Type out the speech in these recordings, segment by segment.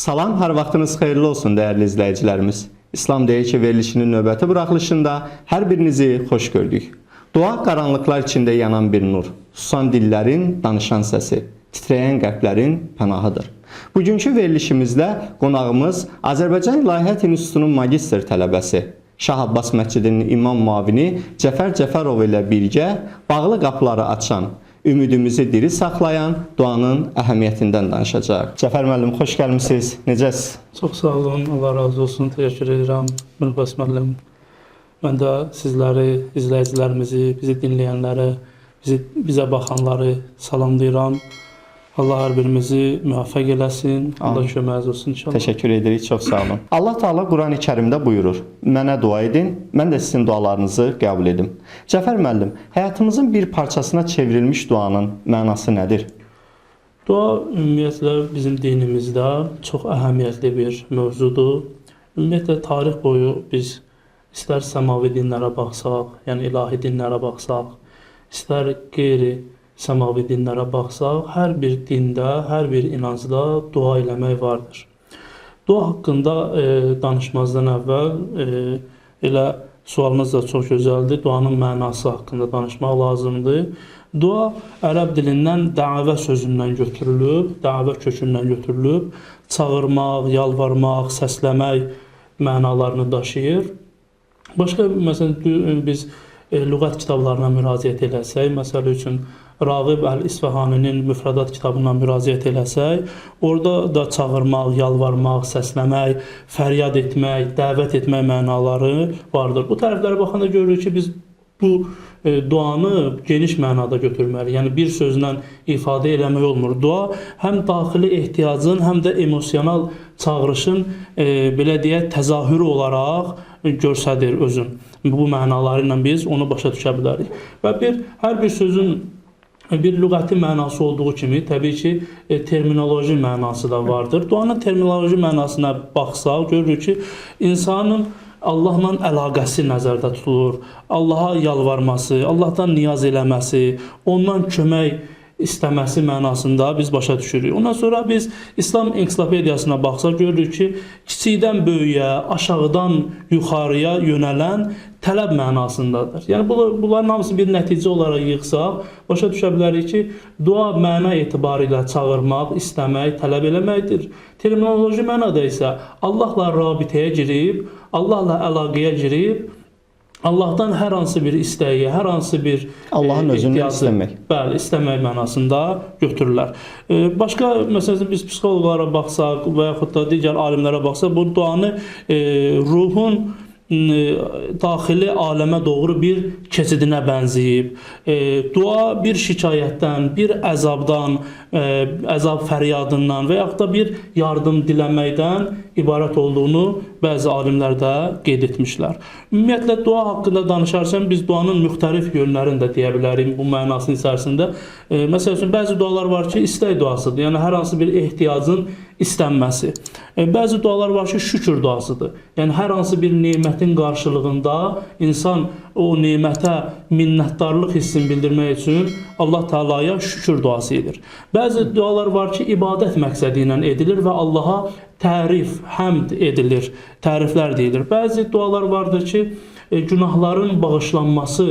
Salam, hər vaxtınız xeyirli olsun dəyərli izləyicilərimiz. İslam deyir ki, verilişinin növbəti buraxılışında hər birinizi xoş gördük. Dua qaranlıqlar içində yanan bir nur, susan dillərin danışan səsi, titrəyən qəlblərin pənahıdır. Bugünkü verilişimizdə qonağımız Azərbaycan İlahiyyat İnstitutunun magistr tələbəsi, Şah Abbas Məscidinin imam müavini Cəfər Cəfərov ilə birgə bağlı qapıları açan, ümidimizi diri saxlayan duanın əhəmiyyətindən danışacaq. Cəfər müəllim, xoş gəlmisiniz. Necəsiz? Çox sağ olun, Allah razı olsun. Təşəkkür edirəm. Mürbas müəllim. Mən də sizləri, izləyicilərimizi, bizi dinləyənləri, bizə baxanları salamlayıram. Allah hər birimizi müvəffəq eləsin. Allah köməyiniz olsun inşallah. Təşəkkür edirik, çox sağ olun. Allah Teala Qurani Kərimdə buyurur: "Mənə dua edin, mən də sizin dualarınızı qəbul edim." Cəfər müəllim, həyatımızın bir parçasına çevrilmiş duanın mənası nədir? Dua ümumiyyətlə bizim dinimizdə çox əhəmiyyətli bir mövzudur. Ümumiyyətlə tarix boyu biz istər səmavi dinlərə baxsaq, yəni ilahi dinlərə baxsaq, istər qeyri səmavi dinlərə baxsaq, hər bir dində, hər bir inancda dua eləmək vardır. Dua haqqında danışmazdan əvvəl elə sualınız da çox gözəldir. Duanın mənası haqqında danışmaq lazımdır. Dua ərəb dilindən dəvə sözündən götürülüb, dəvə kökündən götürülüb, çağırmaq, yalvarmaq, səsləmək mənalarını daşıyır. Başqa, məsələn, biz lüğət kitablarına müraciət eləsək, məsəl üçün Rağib Əl-İsfahaninin müfrədat kitabına müraciət eləsək, orada da çağırmaq, yalvarmaq, səsləmək, fəryad etmək, dəvət etmək mənaları vardır. Bu tərəflərə baxanda görürük ki, biz bu duanı geniş mənada götürməliyik. Yəni bir sözlə ifadə eləmək olmur. Dua həm daxili ehtiyacın, həm də emosional çağırışın belə deyək təzahürü olaraq göstərir özün. Bu mənaları ilə biz onu başa düşə bilərik. Və hər bir sözün bir lüğəti mənası olduğu kimi, təbii ki, terminoloji mənası da vardır. Duanın terminoloji mənasına baxsaq, görürük ki, insanın Allahla əlaqəsi nəzərdə tutulur. Allaha yalvarması, Allahdan niyaz eləməsi, ondan kömək istəməsi mənasında biz başa düşürük. Ondan sonra biz İslam ensiklopediyasına baxsaq, görürük ki, kiçikdən böyüyə, aşağıdan yuxarıya yönələn tələb mənasındadır. Yəni bunların hamısı bir nəticə olaraq yığsaq, başa düşə bilərik ki, dua məna etibarilə çağırmaq, istəmək, tələb eləməkdir. Terminoloji mənada isə Allahla rabitəyə girib, Allahla əlaqəyə girib, Allahdan hər hansı bir istəyi, hər hansı bir Allahın özünü istəmək. Bəli, istəmək mənasında götürürlər. Başqa, məsələn, biz psixoloqlara baxsaq və yaxud da digər alimlərə baxsaq, bu duanı ruhun daxili aləmə doğru bir keçidinə bənzəyib. Dua bir şikayətdən, bir əzabdan, əzab fəryadından və yaxud da bir yardım diləməkdən ibarət olduğunu bəzi alimlər də qeyd etmişlər. Ümumiyyətlə, dua haqqında danışarkən biz duanın müxtəlif yönlərini də deyə bilərik bu mənasının içərisində. Məsəl üçün, bəzi dualar var ki, istək duasıdır, yəni hər hansı bir ehtiyacın istənməsi. Bəzi dualar var ki, şükür duasıdır. Yəni hər hansı bir nemətin qarşılığında insan o nemətə minnətdarlıq hissini bildirmək üçün Allah Taalaya şükür duası edir. Bəzi dualar var ki, ibadət məqsədi ilə edilir və Allaha tərif, həmd edilir, təriflər deyilir. Bəzi dualar vardır ki, günahların bağışlanması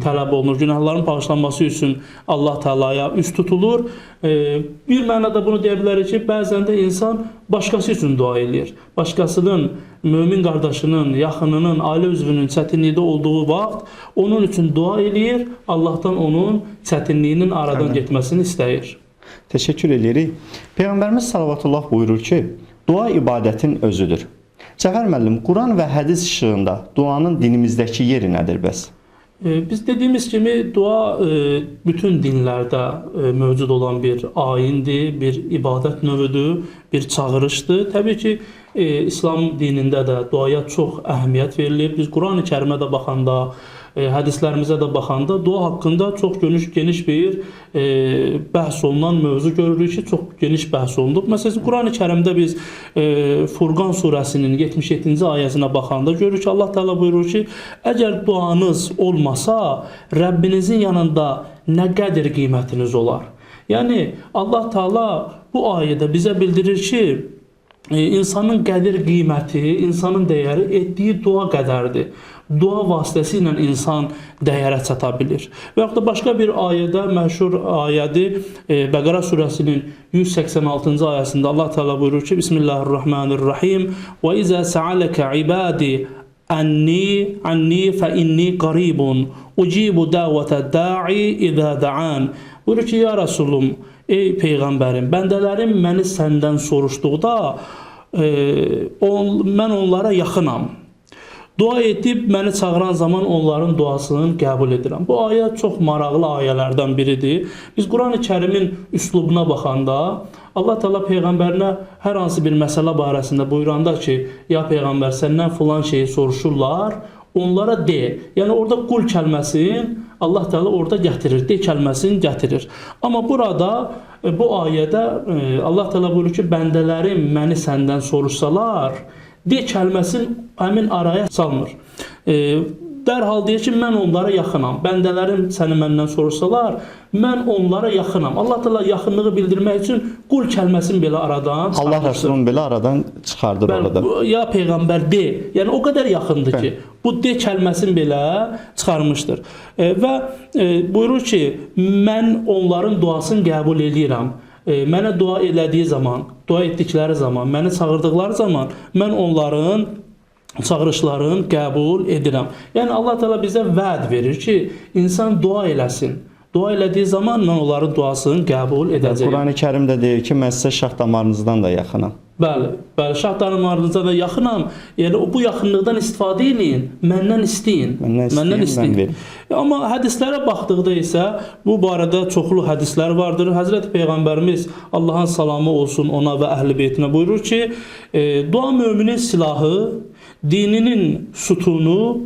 tələb olunur. Günahların bağışlanması üçün Allah Taalaya üst tutulur. Bir mənada bunu deyə bilərik ki, bəzən də insan başqası üçün dua edir. Başqasının, mömin qardaşının, yaxınının, ailə üzvünün çətinlikdə olduğu vaxt onun üçün dua edir, Allahdan onun çətinliyinin aradan getməsini istəyir. Təşəkkür edirik. Peyğəmbərimiz sallallahu buyurur ki, dua ibadətin özüdür. Cəfər müəllim, Quran və hədis işığında duanın dinimizdəki yeri nədir bəs? Biz dediyimiz kimi dua bütün dinlərdə mövcud olan bir ayindir, bir ibadət növüdür, bir çağırışdır. Təbii ki, İslam dinində də duaya çox əhəmiyyət verilir. Biz Quran-ı Kərimə də baxanda, hədislərimizə də baxanda dua haqqında çox geniş bir bəhs olunan mövzu görürük ki, çox geniş bəhs olunub. Məsələn, Quran-ı Kərimdə biz Furqan surəsinin 77-ci ayəsinə baxanda görürük ki, Allah Teala buyurur ki, əgər duanız olmasa, Rəbbinizin yanında nə qədər qiymətiniz olar? Yəni, Allah Teala bu ayədə bizə bildirir ki, insanın qədir qiyməti, insanın dəyəri etdiyi dua qədərdir. Dua vasitəsilə insan dəyərə çata bilir. Və yaxud da başqa bir ayədə, məşhur ayədir, Bəqərə surəsinin 186-cı ayəsində Allah Teala buyurur ki, Bismillahirrahmanirrahim və izə səaləkə ibadi anni fə inni qaribun ucibu dəvətə da'i izə da'an. Buyurur ki, ya Rasulum, ey Peyğəmbərim, bəndələrim məni səndən soruşduqda mən onlara yaxınam. Dua edib məni çağıran zaman onların duasını qəbul edirəm. Bu ayə çox maraqlı ayələrdən biridir. Biz Quran-ı Kərimin üslubuna baxanda Allah Teala Peyğəmbərinə hər hansı bir məsələ barəsində buyuranda ki, ya Peyğəmbər səndən filan şeyi soruşurlar, onlara de. Yəni orada qul kəlməsini Allah Teala orada gətirir, de kəlməsini gətirir. Amma burada bu ayədə Allah Teala buyurur ki, bəndələrim məni səndən soruşsalar, de kəlməsini həmin araya salmır. Dərhal deyir ki, mən onlara yaxınam. Bəndələrim səni məndən soruşsalar, mən onlara yaxınam. Allah Teala yaxınlığı bildirmək üçün qul kəlməsini belə aradan çıxarmışdır. Allah Rəsulun belə aradan çıxardır orada. Ya Peyğəmbər de. Yəni o qədər yaxındır ki, bu de kəlməsini belə çıxarmışdır. Və buyurur ki, mən onların duasını qəbul edirəm. Mənə dua elədiyi zaman, dua etdikləri zaman, məni çağırdıqları zaman mən onların çağırışlarını qəbul edirəm. Yəni Allah Teala bizə vəd verir ki, insan dua eləsin. Dua elədiyi zaman mən onların duasını qəbul edəcəyəm. Quran-ı Kərim də deyir ki, mən sizə şah damarınızdan da yaxınam. Bəli, şah damarınıza da yaxınam. Yəni bu yaxınlıqdan istifadə edin, məndən istəyin. Məndən istəyin. Amma hədislərə baxdıqda isə bu barədə çoxlu hədislər vardır. Həzrəti Peyğəmbərimiz Allahın salamı olsun ona və əhl-i beytinə buyurur ki, dua müminin silahı, dinin sütunu,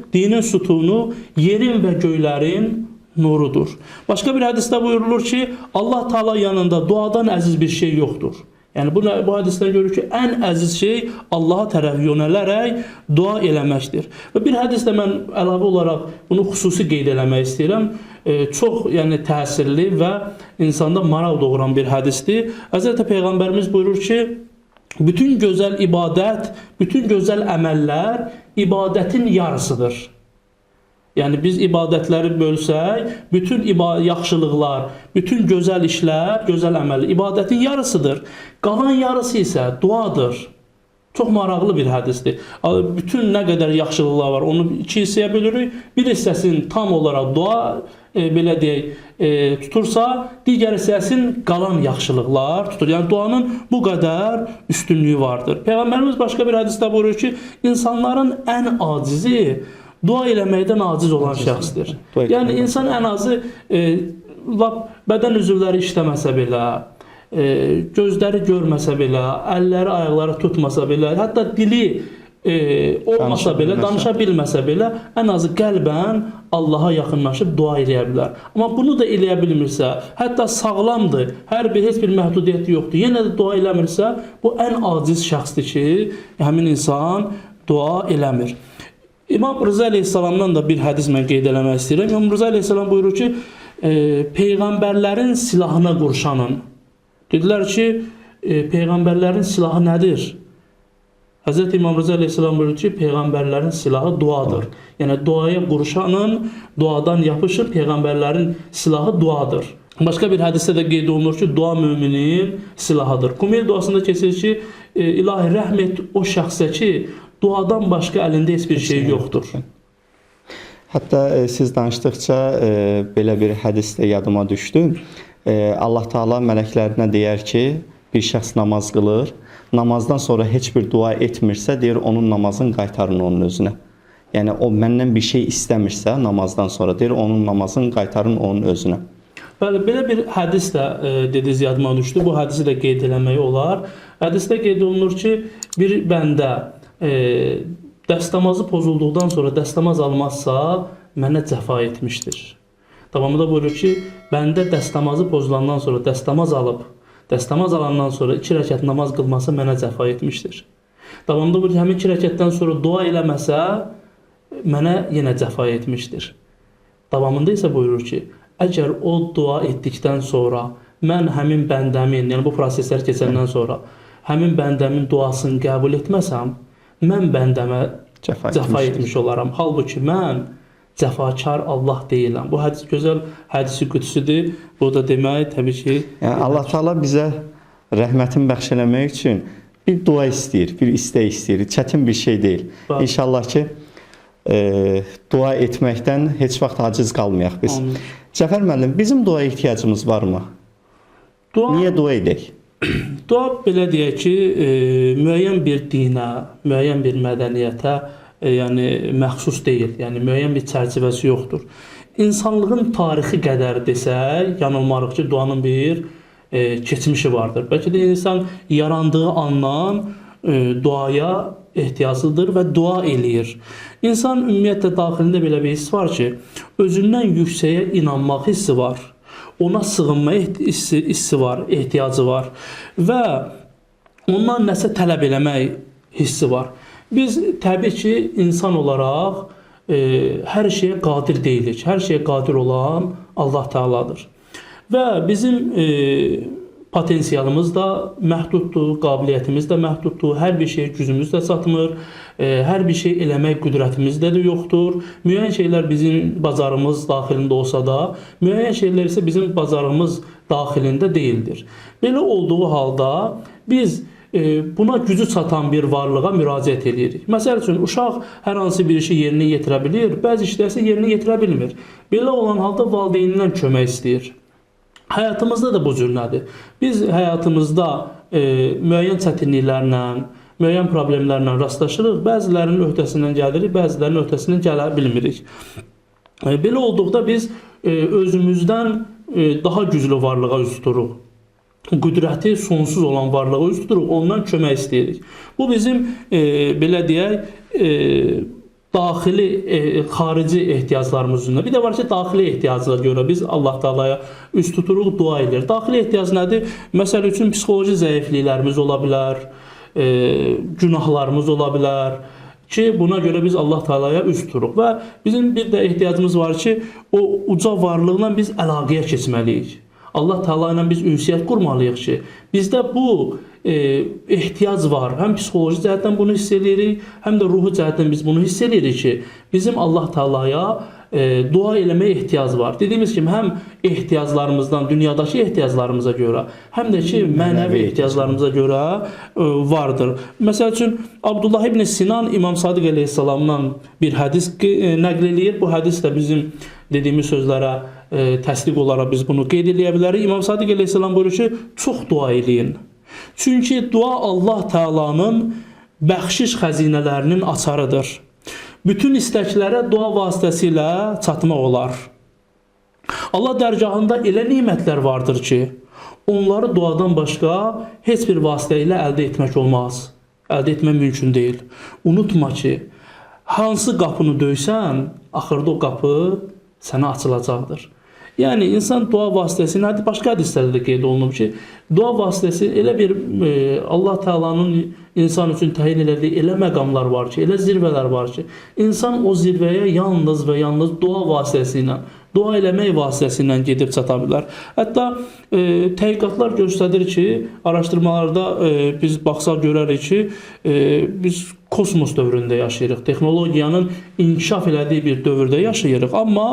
yerin və göylərin nurudur. Başqa bir hədisdə buyurulur ki, Allah Teala yanında duadan əziz bir şey yoxdur. Yəni bu hədisdən görür ki, ən əziz şey Allaha tərəf yönələrək dua eləməkdir. Və bir hədisdə mən əlavə olaraq bunu xüsusi qeyd eləmək istəyirəm. Çox təsirli və insanda maraq doğuran bir hədisdir. Həzrəti Peyğəmbərimiz buyurur ki, bütün gözəl ibadət, bütün gözəl əməllər ibadətin yarısıdır. Yəni biz ibadətləri bölsək, bütün yaxşılıqlar, bütün gözəl işlər, gözəl əməl ibadətin yarısıdır. Qalan yarısı isə duadır. Çox maraqlı bir hədisdir. Bütün nə qədər yaxşılıqlar var, onu iki hissəyə bölürük. Bir hissəsini tam olaraq dua belə deyək tutursa, digər hissəsini qalan yaxşılıqlar tutur. Yəni duanın bu qədər üstünlüyü vardır. Peyğəmbərimiz başqa bir hədisdə buyurur ki, insanların ən acizi dua eləməkdən aciz olan şəxsdir. Yəni insan ən azı bədən üzvləri işləməsə belə, gözləri görməsə belə, əlləri, ayaqları tutmasa belə, hətta dili olmasa belə, danışa bilməsə belə, ən azı qəlbən Allaha yaxınlaşıb dua eləyə bilər. Amma bunu da eləyə bilmirsə, hətta sağlamdır, heç bir məhdudiyyəti yoxdur, yenə də dua eləmirsə, bu ən aciz şəxsdir ki, həmin insan dua eləmir. İmam Rıza Aleyhisselamdan da bir hədis mən qeyd eləmək istəyirəm. İmam Rıza Aleyhisselam buyurur ki, Peyğəmbərlərin silahına qurşanın. Dedilər ki, Peyğəmbərlərin silahı nədir? Həzrəti İmam Rıza Aleyhisselam buyurur ki, Peyğəmbərlərin silahı duadır. Yəni duaya qurşanın, duadan yapışın, Peyğəmbərlərin silahı duadır. Başqa bir hədisdə də qeyd olunur ki, dua müminin silahıdır. Kumeyl duasında keçir ki, İlahi rəhm et o şəxsə ki, duadan başqa əlində heç bir şey yoxdur. Hətta siz danışdıqca belə bir hədis də yadıma düşdü. Allah Teala mələklərinə deyər ki, bir şəxs namaz qılır, namazdan sonra heç bir dua etmirsə, deyir onun namazını qaytarın onun özünə. Yəni o məndən bir şey istəmirsə namazdan sonra, deyir onun namazını qaytarın onun özünə. Bəli, belə bir hədis də dediniz yadıma düşdü. Bu hədisi də qeyd eləmək olar. Hədisdə qeyd olunur ki, bir bəndə dəstəmazı pozulduqdan sonra dəstəmaz almazsa mənə cəfa etmişdir. Davamında buyurur ki, bəndə dəstəmazı pozulandan sonra dəstəmaz alıb, dəstəmaz alandan sonra 2 rəkət namaz qılmasa mənə cəfa etmişdir. Davamında buyurur ki, həmin 2 rəkətdən sonra dua eləməsə mənə yenə cəfa etmişdir. Davamında isə buyurur ki, əgər o dua etdikdən sonra mən həmin bəndəmin, yəni bu proseslər keçəndən sonra həmin bəndəmin duasını qəbul etməsəm, mən bəndəmə cəfa etmiş olaram. Halbuki mən cəfakar Allah deyiləm. Bu hədis gözəl hədisi qüdsüdür. Bu da demək təbii ki, yəni Allah Taala bizə rəhmətin bəxş eləmək üçün bir dua istəyir, bir istək istəyir. Çətin bir şey deyil. Bəli. İnşallah ki, dua etməkdən heç vaxt aciz qalmayaq biz. Amin. Cəfər müəllim, bizim duaya ehtiyacımız varmı? Niyə dua edək? Dua belə deyək ki, müəyyən bir dinə, müəyyən bir mədəniyyətə yəni məxsus deyil. Yəni müəyyən bir çərçivəsi yoxdur. İnsanlığın tarixi qədər desək, yanılmarıq ki, duanın bir keçmişi vardır. Bəlkə də insan yarandığı andan duaya ehtiyaclıdır və dua eləyir. İnsan ümumiyyətlə daxilində belə bir hiss var ki, özündən yüksəyə inanmaq hissi var. Ona sığınma hissi var, ehtiyacı var və ondan nəsə tələb eləmək hissi var. Biz təbii ki, insan olaraq hər şeyə qadir deyilik. Hər şeyə qadir olan Allah Teala'dır. Və bizim potensialımız da məhduddur, qabiliyyətimiz də məhduddur, hər bir şey gücümüz də çatmır, hər bir şey eləmək qüdrətimizdə də yoxdur. Müəyyən şeylər bizim bacarımız daxilində olsa da, müəyyən şeylər isə bizim bacarımız daxilində deyildir. Belə olduğu halda biz buna gücü çatan bir varlığa müraciət edirik. Məsəl üçün, uşaq hər hansı bir işi yerinə yetirə bilir, bəzi işlər isə yerinə yetirə bilmir. Belə olan halda valideynindən kömək istəyir. Həyatımızda da bu cür nədir? Biz həyatımızda müəyyən çətinliklərlə, müəyyən problemlərlə rastlaşırıq. Bəzilərinin öhdəsindən gəlirik, bəzilərinin öhdəsindən gələ bilmirik. Belə olduqda biz özümüzdən daha güclü varlığa üz tuturuq. Qüdrəti sonsuz olan varlığa üz tuturuq, ondan kömək istəyirik. Bu bizim belə deyək, daxili, xarici ehtiyaclarımız üzrə. Bir də var ki, daxili ehtiyaclara görə biz Allah Teala'ya üst tuturuq, dua edirik. Daxili ehtiyac nədir? Məsəl üçün, psixoloji zəifliklərimiz ola bilər, günahlarımız ola bilər ki, buna görə biz Allah Teala'ya üst tuturuq. Və bizim bir də ehtiyacımız var ki, o uca varlıqla biz əlaqəyə keçməliyik. Allah Teala ilə biz ünsiyyət qurmalıyıq ki, bizdə bu ehtiyac var. Həm psixoloji cəhətdən bunu hiss edirik, həm də ruhi cəhətdən biz bunu hiss edirik ki, bizim Allah Teala'ya dua eləməyə ehtiyac var. Dediyimiz kimi, həm ehtiyaclarımızdan, dünyadakı ehtiyaclarımıza görə, həm də ki, mənəvi ehtiyaclarımıza görə vardır. Məsəl üçün, Abdullah ibn Sinan İmam Sadiq əleyhissalamdan bir hədis nəql eləyir. Bu hədis də bizim dediyimiz sözlərə təsdiq olaraq biz bunu qeyd edə bilərik. İmam Sadiq əleyhissalam buyurur ki, çox dua eləyin. Çünki dua Allah Teala'nın bəxşiş xəzinələrinin açarıdır. Bütün istəklərə dua vasitəsilə çatmaq olar. Allah dərgahında elə nimətlər vardır ki, onları duadan başqa heç bir vasitə ilə əldə etmək olmaz. Əldə etmək mümkün deyil. Unutma ki, hansı qapını döysən, axırda o qapı sənə açılacaqdır. Yəni, insan dua vasitəsi nədir? Başqa hədislərdə də qeyd olunub ki, dua vasitəsi elə bir Allah Teala'nın insan üçün təyin elədiyi elə məqamlar var ki, elə zirvələr var ki, insan o zirvəyə yalnız və yalnız dua vasitəsi ilə, dua eləmək vasitəsi ilə gedib çata bilər. Hətta təhqiqatlar göstərir ki, araşdırmalarda biz baxsaq görərik ki, biz kosmos dövründə yaşayırıq. Texnologiyanın inkişaf elədiyi bir dövrdə yaşayırıq. Amma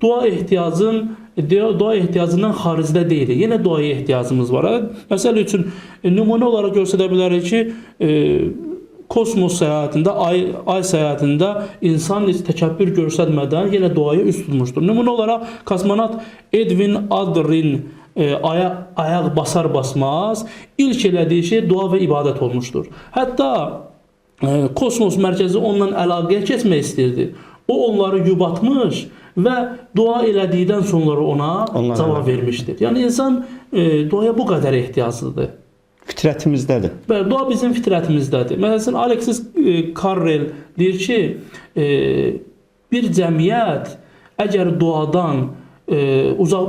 dua ehtiyacından xaricdə deyilik. Yenə duaya ehtiyacımız var. Məsəl üçün, nümunə olaraq göstərə bilərik ki, kosmos səyahətində, ay səyahətində insan təkəbbür göstərmədən yenə duaya üst tutmuşdur. Nümunə olaraq, kosmonavt Edwin Aldrin ayaq basar-basmaz ilk elədiyi şey dua və ibadət olmuşdur. Hətta kosmos mərkəzi onunla əlaqəyə keçmək istəyirdi. O onları yubatmış və dua elədikdən sonra ona cavab vermişdir. Yəni insan duaya bu qədər ehtiyaclıdır. Fitrətimizdədir. Bəli, dua bizim fitrətimizdədir. Məsələn, Alexis Carrel deyir ki, bir cəmiyyət əgər duadan uzaq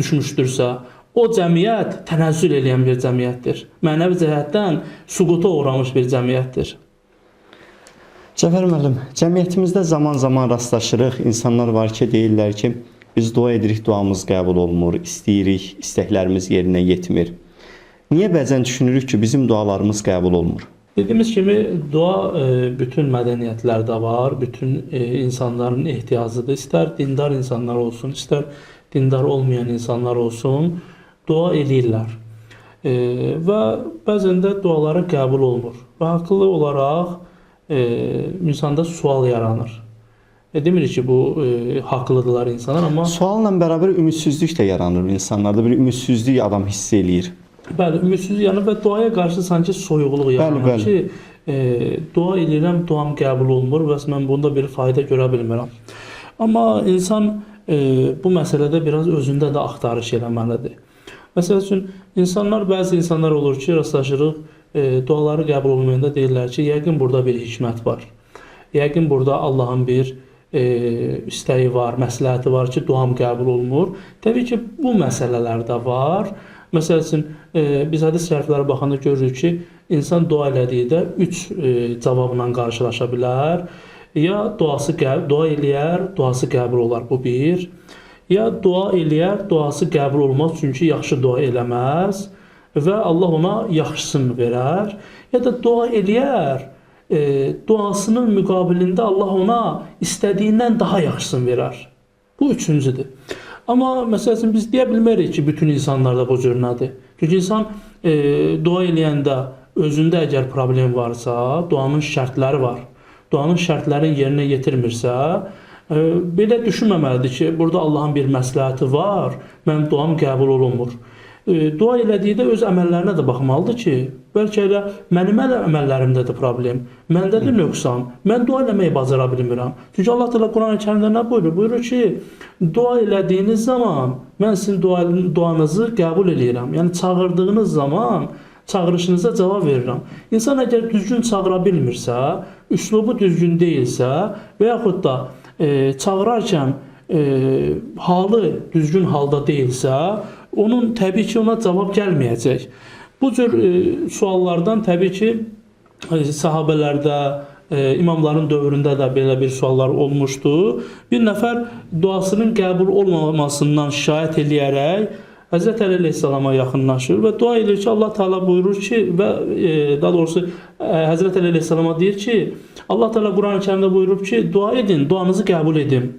düşmüşdürsə, o cəmiyyət tənəzzül edən bir cəmiyyətdir. Mənəvi cəhətdən süquta uğramış bir cəmiyyətdir. Cəfər müəllim, cəmiyyətimizdə zaman-zaman rastlaşırıq. İnsanlar var ki, deyirlər ki, biz dua edirik, duamız qəbul olunmur, istəyirik, istəklərimiz yerinə yetmir. Niyə bəzən düşünürük ki, bizim dualarımız qəbul olmur? Dediyimiz kimi dua bütün mədəniyyətlərdə var, bütün insanların ehtiyacıdır. İstər dindar insanlar olsun, istər dindar olmayan insanlar olsun, dua eləyirlər. Və bəzən də duaları qəbul olmur. Və haqlı olaraq insanda sual yaranır. Demirik ki, bu haqlıdırlar insanlar, amma Sualla bərabər ümidsizlik də yaranır insanlarda. Bir ümidsizlik adam hiss eləyir. bəli, ümidsizlik yaranır və duaya qarşı sanki soyuqluq yaranır Bəli. ki, dua edirəm, duam qəbul olmur və mən bunda bir fayda görə bilmirəm. Amma insan bu məsələdə biraz özündə də axtarış eləməlidir. Məsəl üçün, bəzi insanlar olur ki, rastlaşırıq, duaları qəbul olmayanda deyirlər ki, yəqin burada bir hikmət var. Yəqin burada Allahın bir istəyi var, məsləhəti var ki, duam qəbul olmur. Təbii ki, bu məsələlər də var. Məsəl üçün, biz hədis şəriflərə baxanda görürük ki, insan dua elədikdə 3 cavabla qarşılaşa bilər. Ya dua eləyər, duası qəbul olar, bu bir. Ya dua eləyər, duası qəbul olmaz, çünki yaxşı dua eləməz və Allah ona yaxşısını verər. Ya da dua eləyər, duasının müqabilində Allah ona istədiyindən daha yaxşısını verər. Bu üçüncüdür. Amma məsələn biz deyə bilmərik ki, bütün insanlarda bu cür nədir. Çünki insan dua eləyəndə özündə əgər problem varsa, duanın şərtləri var. Duanın şərtlərini yerinə yetirmirsə, belə düşünməməlidir ki, burada Allahın bir məsləhəti var, mənim duam qəbul olunmur. Dua elədikdə öz əməllərinə də baxmalıdır ki, bəlkə elə mənim əməllərimdə də problem, məndə də nöqsan, mən dua eləməyi bacara bilmirəm. Çünki Allah Teala Qurani-Kərimdə nə buyurur? Buyurur ki, dua elədiyiniz zaman mən sizin duanızı qəbul eləyirəm. Yəni çağırdığınız zaman çağırışınıza cavab verirəm. İnsan əgər düzgün çağıra bilmirsə, üslubu düzgün deyilsə və yaxud da çağırarkən halı düzgün halda deyilsə, onun təbii ki, ona cavab gəlməyəcək. Bu cür suallardan təbii ki, sahabələrdə, imamların dövründə də belə bir suallar olmuşdu. Bir nəfər duasının qəbul olmamasından şikayət eləyərək Həzrət Əli əleyhissalama yaxınlaşır və dua edir ki, Allah Teala buyurur ki, və daha doğrusu Həzrət Əli əleyhissalama deyir ki, Allah Teala Qurani-Kərimdə buyurub ki, dua edin, duanızı qəbul edim.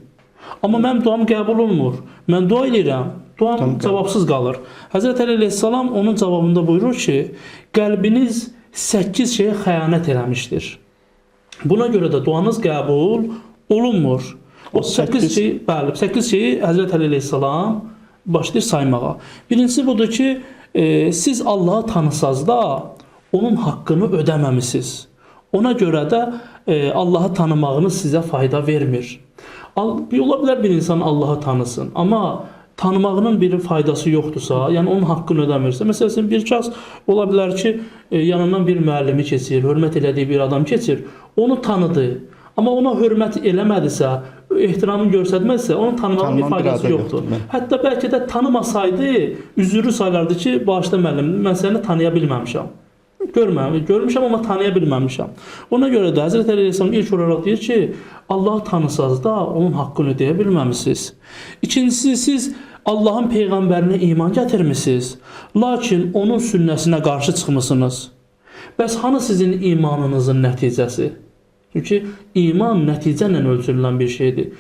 Amma mənim duam qəbul olmur. Mən dua edirəm, duam cavabsız qalır. Həzrət Əli əleyhissalam onun cavabında buyurur ki, qəlbiniz 8 şeyə xəyanət eləmişdir. Buna görə də duanız qəbul olunmur. O 8 şeyi Həzrət Əli əleyhissalam başlayır saymağa. Birincisi budur ki, siz Allahı tanısaz da onun haqqını ödəməmisiniz. Ona görə də Allahı tanımağınız sizə fayda vermir. Ola bilər bir insan Allahı tanısın, amma tanımağının bir faydası yoxdursa, yəni onun haqqını ödəmirsə, məsələn bir kəs ola bilər ki, yanından bir müəllimi keçir, hörmət elədiyi bir adam keçir, onu tanıdı, amma ona hörmət eləmədisə, ehtiramını göstərməzsə, onun tanımağının bir faydası yoxdur. Hətta bəlkə də tanımasaydı, üzürü saylardı ki, bağışla müəllim, mən səni tanıya bilməmişəm. Görmüşəm, amma tanıya bilməmişəm. Ona görə də Həzrət Əli əleyhissalam ilk olaraq deyir ki, Allahı tanısaz da onun haqqını ödəyə bilməmisiniz. İkincisi, siz Allahın Peyğəmbərinə iman gətirmisiniz, lakin onun sünnəsinə qarşı çıxmısınız. Bəs hanı sizin imanınızın nəticəsi? Çünki iman nəticə ilə ölçülən bir şeydir.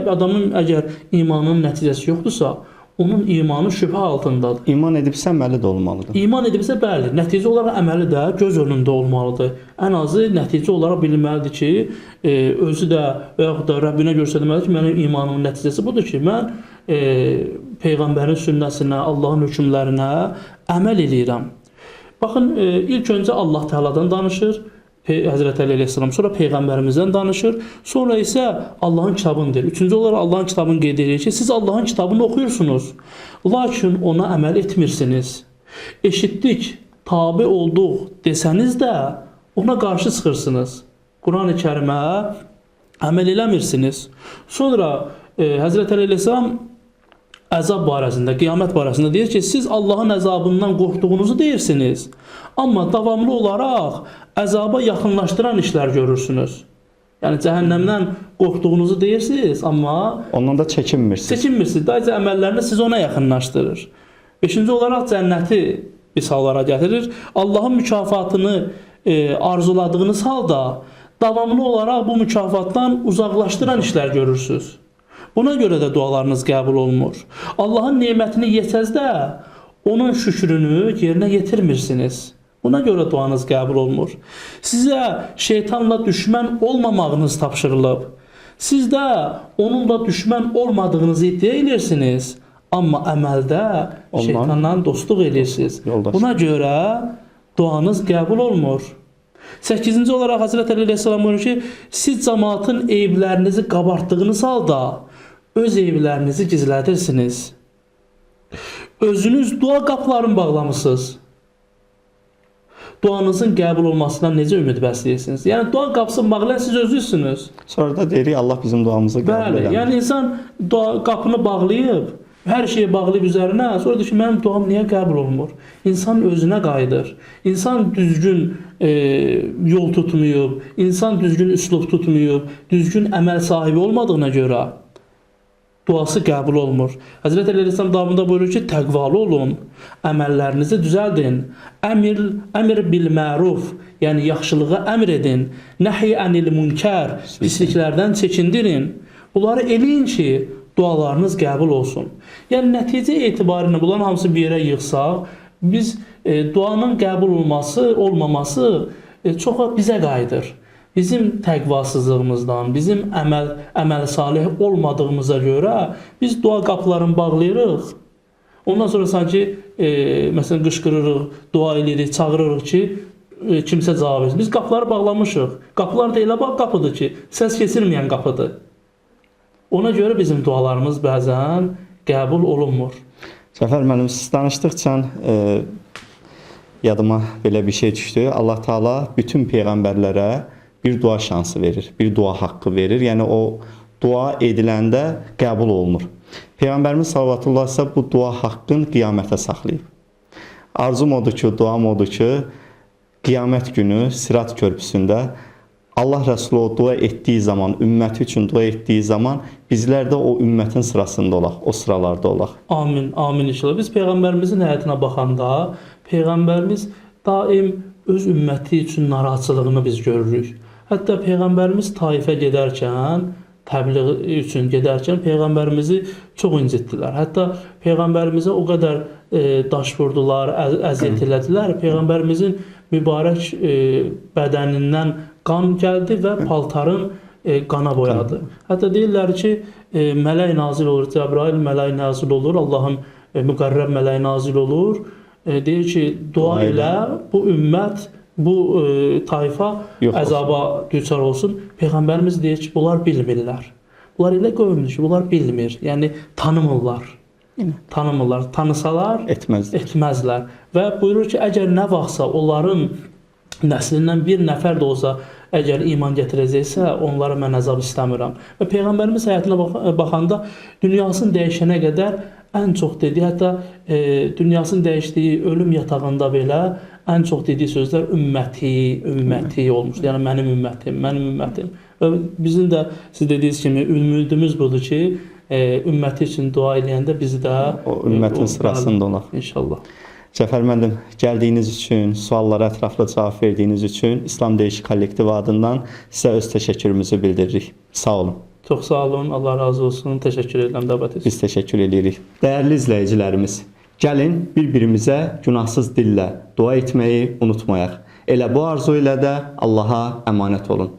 Adamın əgər imanının nəticəsi yoxdursa, onun imanı şübhə altındadır. İman edibsə əməli də olmalıdır. İman edibsə bəli, nəticə olaraq əməli də göz önündə olmalıdır. Ən azı nəticə olaraq bilməlidir ki, özü də və yaxud da Rəbbinə göstərməlidir ki, mənim imanımın nəticəsi budur ki, mən Peyğəmbərin sünnəsinə, Allahın hökmlərinə əməl edirəm. Baxın, ilk öncə Allah Teala'dan danışır, Həzrət Əli əleyhissalam, sonra Peyğəmbərimizdən danışır, sonra isə Allahın kitabını deyir. Üçüncü olaraq Allahın kitabını qeyd edir ki, siz Allahın kitabını oxuyursunuz, lakin ona əməl etmirsiniz. Eşitdik, tabi olduq desəniz də ona qarşı çıxırsınız. Qurani-Kərimə əməl eləmirsiniz. Sonra Həzrət Əli əleyhissalam əzab barəsində, qiyamət barəsində deyir ki, siz Allahın əzabından qorxduğunuzu deyirsiniz, amma davamlı olaraq əzaba yaxınlaşdıran işlər görürsünüz. Yəni cəhənnəmdən qorxduğunuzu deyirsiniz, amma ondan da çəkinmirsiniz. Çəkinmirsiniz. Dayıca əməllərində siz ona yaxınlaşdırır. Beşinci olaraq cənnəti biz hallara gətirir. Allahın mükafatını arzuladığınız halda davamlı olaraq bu mükafatdan uzaqlaşdıran işlər görürsünüz. Buna görə də dualarınız qəbul olunmur. Allahın nemətini yetsəz də onun şükrünü yerinə yetirmirsiniz. Buna görə duanız qəbul olunmur. Sizə şeytanla düşmən olmamağınız tapşırılıb. Siz də onunla düşmən olmadığınızı iddia edirsiniz. Amma əməldə şeytanla dostluq edirsiniz. Buna görə duanız qəbul olmur. 8-ci olaraq Hazreti Ali Aleyhisselam buyurur ki, siz cəmaatın eyiblərinizi qabartdığınız halda öz eyiblərinizi gizlədirsiniz. Özünüz dua qapılarını bağlamısınız. Duanızın qəbul olmasından necə ümid bəsləyirsiniz? Yəni dua qapısını bağlayan siz özünüzsünüz. Sonra da deyirik Allah bizim duamızı qəbul Bəli, eləmir. yəni insan qapını bağlayıb, hər şeyi bağlayıb üzərinə, sonra deyir ki, mənim duam niyə qəbul olmur? İnsan özünə qayıdır. İnsan düzgün yol tutmayıb, insan düzgün üslub tutmayıb, düzgün əməl sahibi olmadığına görə duası qəbul olmur. Həzrət Əli Aleyhisselam davamında buyurur ki, təqvalı olun, əməllərinizi düzəldin, əmr bil məruf, yəni yaxşılığa əmr edin, nəhy ənil münkər, pisliklərdən çəkindirin. Bunları eləyin ki, dualarınız qəbul olsun. Yəni nəticə etibarilə bunların hamısı bir yerə yığsaq, biz duanın qəbul olmaması çox bizə qayıdır. Bizim təqvasızlığımızdan, bizim əməl salih olmadığımıza görə biz dua qapılarını bağlayırıq. Ondan sonra sanki məsələn qışqırırıq, dua edirik, çağırırıq ki, kimsə cavab versin. Biz qapıları bağlamışıq. Qapılar da elə qapıdır ki, səs keçirməyən qapıdır. Ona görə bizim dualarımız bəzən qəbul olunmur. Cəfər müəllim, siz danışdıqca yadıma belə bir şey düşdü. Allah Taala bütün peyğəmbərlərə bir dua şansı verir, bir dua haqqı verir. Yəni o dua ediləndə qəbul olunur. Peyğəmbərimiz sallallahu əleyhi və səlləm bu dua haqqını qiyamətə saxlayıb. Arzum odur ki, duam odur ki, qiyamət günü Sirat körpüsündə Allah Rəsulü o dua etdiyi zaman, ümməti üçün dua etdiyi zaman bizlər də o ümmətin sırasında olaq, o sıralarda olaq. Amin, amin inşallah. Biz Peyğəmbərimizin həyatına baxanda, Peyğəmbərimiz daim öz ümməti üçün narahatçılığını biz görürük. Hətta Peyğəmbərimiz Taifə gedərkən, təbliğ üçün gedərkən Peyğəmbərimizi çox incitdilər. Hətta Peyğəmbərimizə o qədər daş vurdular, əziyyət elədilər. Peyğəmbərimizin mübarək bədənindən qan gəldi və paltarın qana boyadı. Hətta deyirlər ki, mələk nazil olur, Cəbrail mələk nazil olur, Allahın müqərrəb mələk nazil olur. Deyir ki, dua ilə bu ümmət, bu tayfa əzaba düçar olsun. Peyğəmbərimiz deyir ki, bunlar bilmirlər. Bunlar elə qövmdür ki, bunlar bilmir. Yəni tanımırlar. Tanımırlar. Tanısalar etməzlər. Və buyurur ki, əgər nə vaxtsa onların nəslindən bir nəfər də olsa əgər iman gətirəcəksə, onlara mən əzab istəmirəm. Və Peyğəmbərimiz həyatına baxanda dünyasını dəyişənə qədər ən çox dediyi, hətta dünyasını dəyişdiyi ölüm yatağında belə ən çox dediyi sözlər ümməti olmuşdur. Yəni mənim ümmətim, mənim ümmətim. Və bizim də siz dediyiniz kimi ümidimiz budur ki, ümməti üçün dua eləyəndə bizi də o ümmətin sırasında olaq. İnşallah. Cəfər müəllim, gəldiyiniz üçün, suallara ətraflı cavab verdiyiniz üçün İslam Deyişi kollektivi adından sizə öz təşəkkürümüzü bildiririk. Sağ olun. Çox sağ olun, Allah razı olsun. Təşəkkür edirəm dəvət üçün. Biz təşəkkür edirik. Dəyərli izləyicilərimiz, gəlin bir-birimizə günahsız dillə dua etməyi unutmayaq. Elə bu arzu ilə də Allaha əmanət olun.